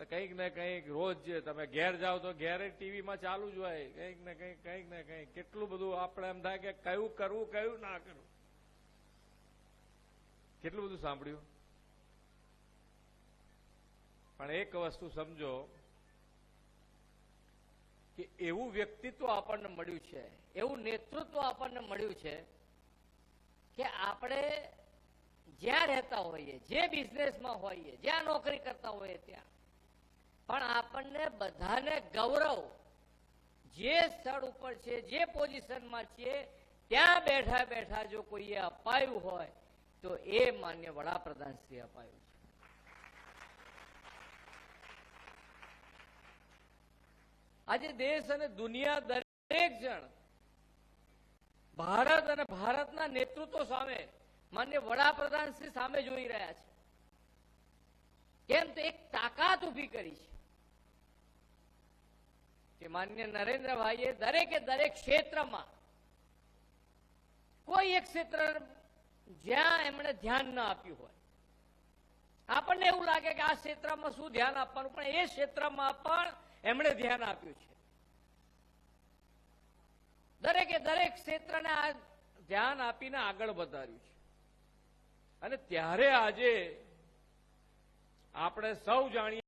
એટલે કંઈક ને કંઈક રોજ તમે ઘેર જાઓ તો ઘેર ટીવીમાં ચાલુ જ હોય કંઈક ને કંઈક કેટલું બધું આપણે એમ થાય કે કયું કરવું કયું ના કરવું, કેટલું બધું સાંભળ્યું. પણ એક વસ્તુ સમજો કે એવું વ્યક્તિત્વ આપણને મળ્યું છે, એવું નેતૃત્વ આપણને મળ્યું છે કે આપણે જ્યાં રહેતા હોઈએ, જે બિઝનેસમાં હોઈએ, જ્યાં નોકરી કરતા હોઈએ ત્યાં પણ આપણને બધાને ગૌરવ જે સ્થળ ઉપર છે, જે પોઝિશનમાં છીએ ત્યાં બેઠા બેઠા જો કોઈએ અપાયું હોય તો એ માન્ય વડાપ્રધાન શ્રી અપાયું છે. આજે દેશ અને દુનિયા દરેક જણ ભારત અને ભારતના નેતૃત્વ સામે માન્ય વડાપ્રધાન શ્રી સામે જોઈ રહ્યા છે. કેમ તો એક તાકાત ઉભી કરી છે કે માન્ય નરેન્દ્રભાઈએ દરેકે દરેક ક્ષેત્રમાં કોઈ એક ક્ષેત્ર જ્યાં એમણે ધ્યાન ન આપ્યું હોય, આપણને એવું લાગે કે આ ક્ષેત્રમાં શું ધ્યાન આપવાનું, પણ એ ક્ષેત્રમાં પણ એમણે ધ્યાન આપ્યું છે. દરેકે દરેક ક્ષેત્રને આ ધ્યાન આપીને આગળ વધાર્યું છે. અને ત્યારે આજે આપણે સૌ જાણીએ